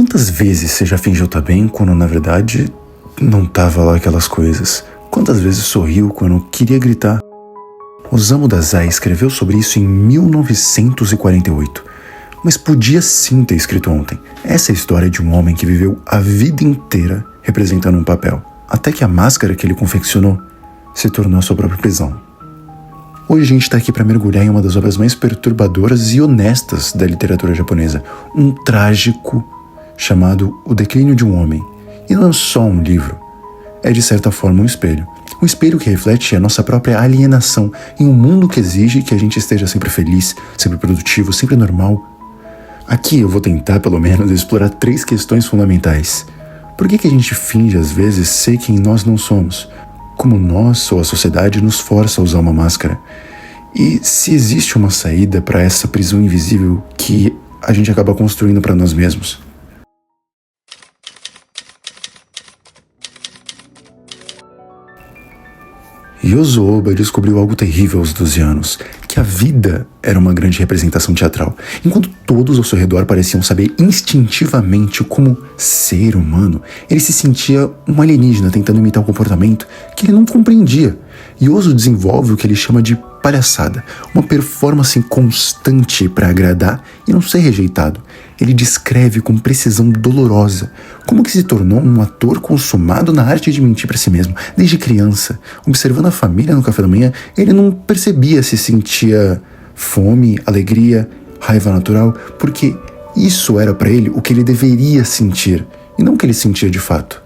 Quantas vezes você já fingiu estar bem quando na verdade não tava lá aquelas coisas? Quantas vezes sorriu quando queria gritar? Osamu Dazai escreveu sobre isso em 1948, mas podia sim ter escrito ontem. Essa é a história de um homem que viveu a vida inteira representando um papel, até que a máscara que ele confeccionou se tornou a sua própria prisão. Hoje a gente está aqui para mergulhar em uma das obras mais perturbadoras e honestas da literatura japonesa, um trágico chamado O Declínio de um Homem. E não é só um livro, é de certa forma um espelho. Um espelho que reflete a nossa própria alienação em um mundo que exige que a gente esteja sempre feliz, sempre produtivo, sempre normal. Aqui eu vou tentar, pelo menos, explorar 3 questões fundamentais. Por que a gente finge, às vezes, ser quem nós não somos? Como nós ou a sociedade nos força a usar uma máscara? E se existe uma saída para essa prisão invisível que a gente acaba construindo para nós mesmos? Yuzo Oba descobriu algo terrível aos 12 anos, que a vida era uma grande representação teatral, enquanto todos ao seu redor pareciam saber instintivamente como ser humano. Ele se sentia um alienígena tentando imitar um comportamento que ele não compreendia. Yuzo desenvolve o que ele chama de palhaçada, uma performance constante para agradar e não ser rejeitado. Ele descreve com precisão dolorosa como que se tornou um ator consumado na arte de mentir para si mesmo. Desde criança, observando a família no café da manhã, ele não percebia se sentia fome, alegria, raiva natural, porque isso era para ele o que ele deveria sentir, e não o que ele sentia de fato.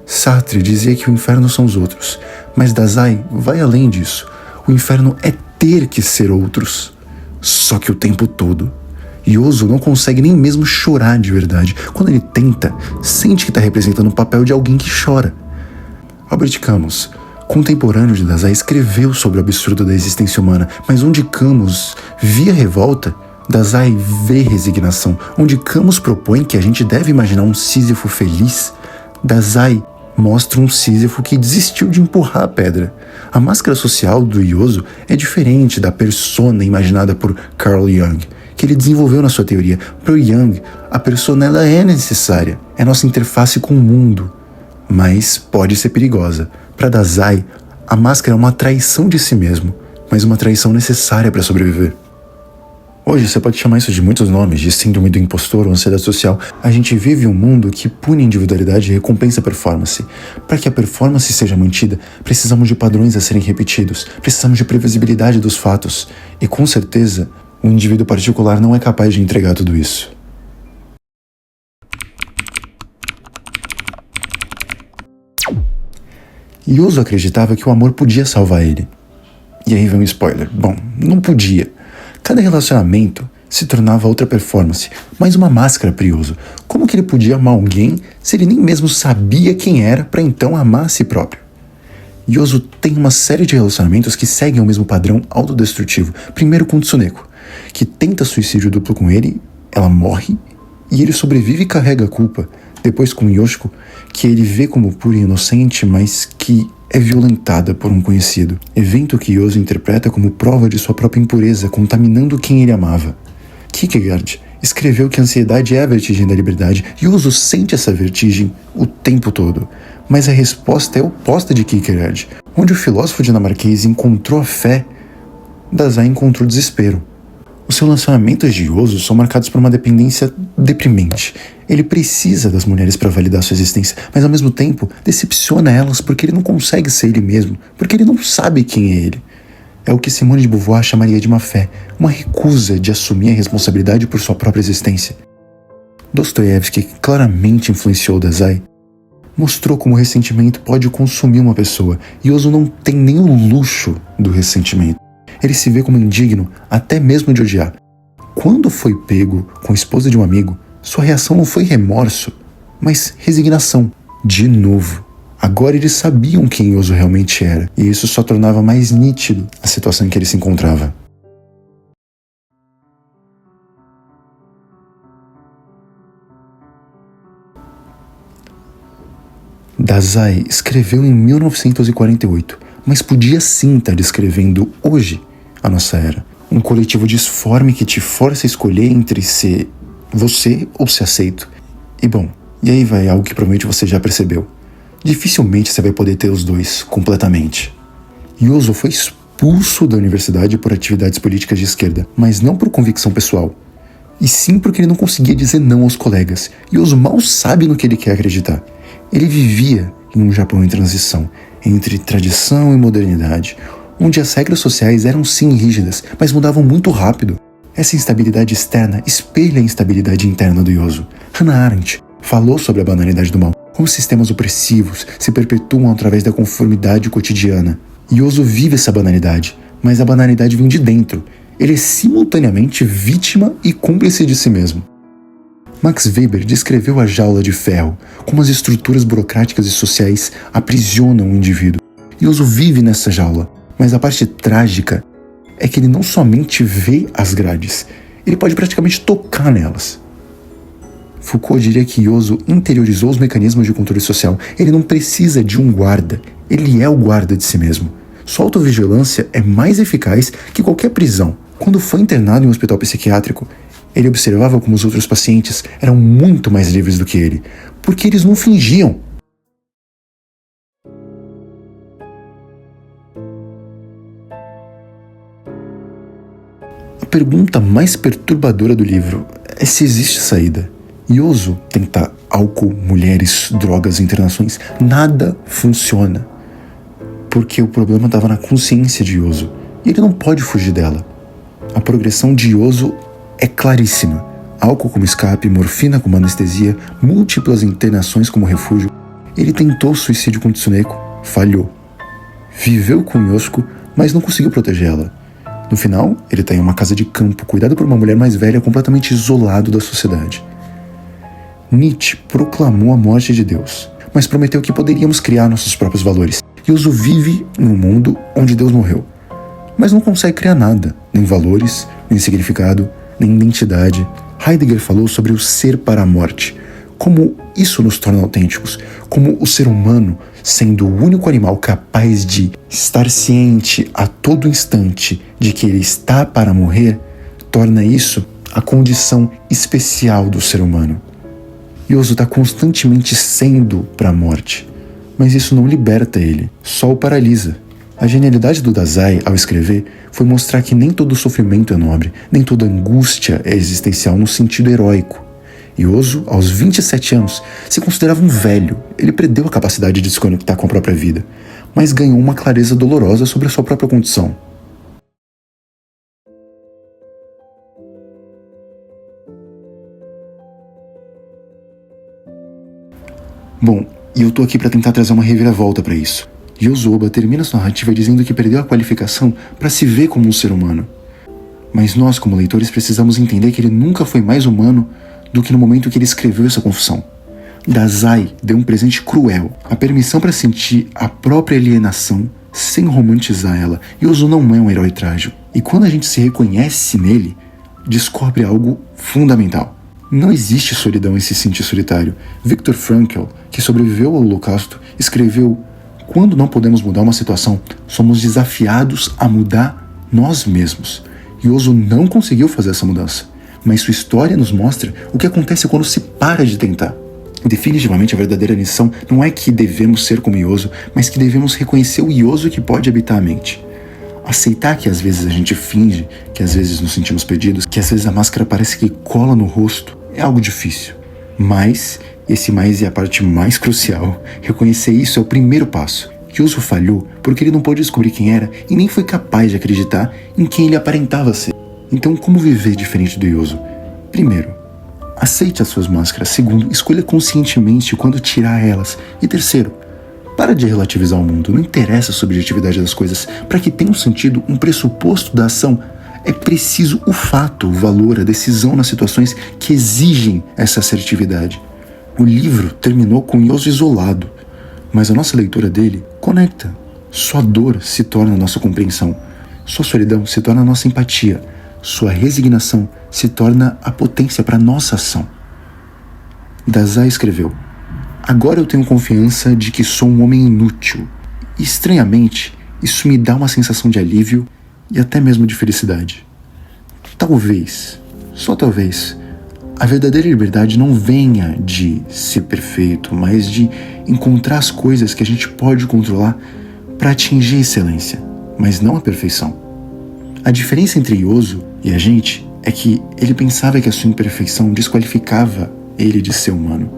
Sartre dizia que o inferno são os outros, mas Dazai vai além disso. O inferno é ter que ser outros, só que o tempo todo. Yuzo não consegue nem mesmo chorar de verdade. Quando ele tenta, sente que está representando o papel de alguém que chora. Albert Camus, contemporâneo de Dazai, escreveu sobre o absurdo da existência humana, mas onde Camus via revolta, Dazai vê resignação. Onde Camus propõe que a gente deve imaginar um Sísifo feliz, Dazai mostra um Sísifo que desistiu de empurrar a pedra. A máscara social do Yuzo é diferente da persona imaginada por Carl Jung, que ele desenvolveu na sua teoria. Para o Jung, a persona ela é necessária, é nossa interface com o mundo, mas pode ser perigosa. Para Dazai, a máscara é uma traição de si mesmo, mas uma traição necessária para sobreviver. Hoje você pode chamar isso de muitos nomes, de síndrome do impostor ou ansiedade social. A gente vive um mundo que pune a individualidade e recompensa a performance. Para que a performance seja mantida, precisamos de padrões a serem repetidos, precisamos de previsibilidade dos fatos. E com certeza, um indivíduo particular não é capaz de entregar tudo isso. Yuzo acreditava que o amor podia salvar ele. E aí vem um spoiler. Bom, não podia. Cada relacionamento se tornava outra performance, mais uma máscara para Yuzo. Como que ele podia amar alguém se ele nem mesmo sabia quem era para então amar a si próprio? Yuzo tem uma série de relacionamentos que seguem o mesmo padrão autodestrutivo. Primeiro com Tsuneko, que tenta suicídio duplo com ele, ela morre e ele sobrevive e carrega a culpa. Depois com Yoshiko, que ele vê como pura e inocente, mas que é violentada por um conhecido. Evento que Yuzo interpreta como prova de sua própria impureza, contaminando quem ele amava. Kierkegaard escreveu que a ansiedade é a vertigem da liberdade. Yuzo sente essa vertigem o tempo todo. Mas a resposta é oposta de Kierkegaard. Onde o filósofo dinamarquês encontrou a fé, Dazai encontrou desespero. Os relacionamentos de Yuzo são marcados por uma dependência deprimente. Ele precisa das mulheres para validar sua existência, mas ao mesmo tempo decepciona elas porque ele não consegue ser ele mesmo, porque ele não sabe quem é ele. É o que Simone de Beauvoir chamaria de má fé, uma recusa de assumir a responsabilidade por sua própria existência. Dostoiévski, que claramente influenciou Dazai, mostrou como o ressentimento pode consumir uma pessoa. Yuzo não tem nem o luxo do ressentimento. Ele se vê como indigno até mesmo de odiar. Quando foi pego com a esposa de um amigo, sua reação não foi remorso, mas resignação. De novo. Agora eles sabiam quem Yuzo realmente era, e isso só tornava mais nítido a situação em que ele se encontrava. Dazai escreveu em 1948, mas podia sim estar descrevendo hoje a nossa era. Um coletivo disforme que te força a escolher entre ser você ou ser aceito. E bom, e aí vai algo que provavelmente você já percebeu. Dificilmente você vai poder ter os dois completamente. Yoso foi expulso da universidade por atividades políticas de esquerda, mas não por convicção pessoal, e sim porque ele não conseguia dizer não aos colegas. Yoso mal sabe no que ele quer acreditar. Ele vivia em um Japão em transição, entre tradição e modernidade, onde as regras sociais eram sim rígidas, mas mudavam muito rápido. Essa instabilidade externa espelha a instabilidade interna do Yoso. Hannah Arendt falou sobre a banalidade do mal, como sistemas opressivos se perpetuam através da conformidade cotidiana. Yoso vive essa banalidade, mas a banalidade vem de dentro. Ele é simultaneamente vítima e cúmplice de si mesmo. Max Weber descreveu a jaula de ferro, como as estruturas burocráticas e sociais aprisionam o indivíduo. Yoso vive nessa jaula, mas a parte trágica é que ele não somente vê as grades, ele pode praticamente tocar nelas. Foucault diria que Yoso interiorizou os mecanismos de controle social. Ele não precisa de um guarda, ele é o guarda de si mesmo. Sua autovigilância é mais eficaz que qualquer prisão. Quando foi internado em um hospital psiquiátrico, ele observava como os outros pacientes eram muito mais livres do que ele, porque eles não fingiam. A pergunta mais perturbadora do livro é se existe saída. Yoso tenta álcool, mulheres, drogas, internações. Nada funciona. Porque o problema estava na consciência de Yoso. E ele não pode fugir dela. A progressão de Yoso é claríssima. Álcool como escape, morfina como anestesia, múltiplas internações como refúgio. Ele tentou suicídio com Tsuneko, falhou. Viveu com Yoshiko, mas não conseguiu protegê-la. No final, ele está em uma casa de campo, cuidado por uma mulher mais velha, completamente isolado da sociedade. Nietzsche proclamou a morte de Deus, mas prometeu que poderíamos criar nossos próprios valores. Yoso vive em um mundo onde Deus morreu, mas não consegue criar nada, nem valores, nem significado, nem identidade. Heidegger falou sobre o ser para a morte, como isso nos torna autênticos, como o ser humano, sendo o único animal capaz de estar ciente a todo instante de que ele está para morrer, torna isso a condição especial do ser humano. Yoso está constantemente sendo para a morte, mas isso não liberta ele, só o paralisa. A genialidade do Dazai, ao escrever, foi mostrar que nem todo sofrimento é nobre, nem toda angústia é existencial no sentido heróico. Yoso, aos 27 anos, se considerava um velho. Ele perdeu a capacidade de se conectar com a própria vida, mas ganhou uma clareza dolorosa sobre a sua própria condição. Bom, e eu tô aqui para tentar trazer uma reviravolta para isso. Yosoba termina sua narrativa dizendo que perdeu a qualificação para se ver como um ser humano. Mas nós, como leitores, precisamos entender que ele nunca foi mais humano do que no momento que ele escreveu essa confissão. Dazai deu um presente cruel, a permissão para sentir a própria alienação sem romantizar ela. Yoso não é um herói trágico. E quando a gente se reconhece nele, descobre algo fundamental. Não existe solidão em se sentir solitário. Viktor Frankl, que sobreviveu ao Holocausto, escreveu: quando não podemos mudar uma situação, somos desafiados a mudar nós mesmos. Yoso não conseguiu fazer essa mudança, mas sua história nos mostra o que acontece quando se para de tentar. Definitivamente a verdadeira lição não é que devemos ser como Yoso, mas que devemos reconhecer o Yoso que pode habitar a mente. Aceitar que às vezes a gente finge, que às vezes nos sentimos perdidos, que às vezes a máscara parece que cola no rosto, é algo difícil. Mas, esse mais é a parte mais crucial, reconhecer isso é o primeiro passo. Yoso falhou porque ele não pôde descobrir quem era e nem foi capaz de acreditar em quem ele aparentava ser. Então, como viver diferente do Yoso? Primeiro, aceite as suas máscaras. Segundo, escolha conscientemente quando tirar elas. E terceiro, para de relativizar o mundo. Não interessa a subjetividade das coisas. Para que tenha um sentido, um pressuposto da ação, é preciso o fato, o valor, a decisão nas situações que exigem essa assertividade. O livro terminou com Yoso isolado, mas a nossa leitura dele conecta. Sua dor se torna a nossa compreensão. Sua solidão se torna a nossa empatia. Sua resignação se torna a potência para a nossa ação. Dazai escreveu: agora eu tenho confiança de que sou um homem inútil. E, estranhamente, isso me dá uma sensação de alívio e até mesmo de felicidade. Talvez, só talvez, A verdadeira liberdade não venha de ser perfeito, mas de encontrar as coisas que a gente pode controlar para atingir a excelência, mas não a perfeição. A diferença entre Yoso e a gente é que ele pensava que a sua imperfeição desqualificava ele de ser humano.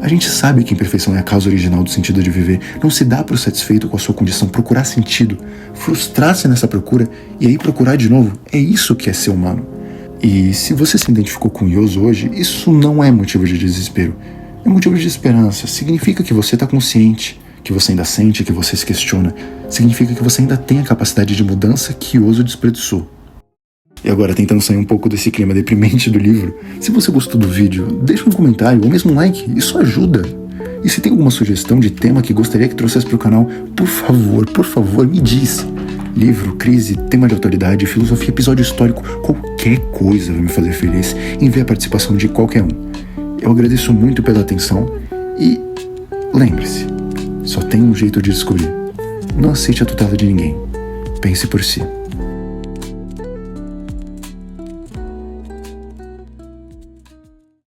A gente sabe que a imperfeição é a causa original do sentido de viver. Não se dá por satisfeito com a sua condição, procurar sentido, frustrar-se nessa procura e aí procurar de novo. É isso que é ser humano. E se você se identificou com Yoso hoje, isso não é motivo de desespero. É motivo de esperança. Significa que você está consciente, que você ainda sente, que você se questiona. Significa que você ainda tem a capacidade de mudança que Yoso desperdiçou. E agora, tentando sair um pouco desse clima deprimente do livro, se você gostou do vídeo, deixa um comentário ou mesmo um like, isso ajuda. E se tem alguma sugestão de tema que gostaria que trouxesse para o canal, por favor, me diz. Livro, crise, tema de autoridade, filosofia, episódio histórico, qualquer coisa vai me fazer feliz em ver a participação de qualquer um. Eu agradeço muito pela atenção e lembre-se, só tem um jeito de descobrir. Não aceite a tutela de ninguém. Pense por si.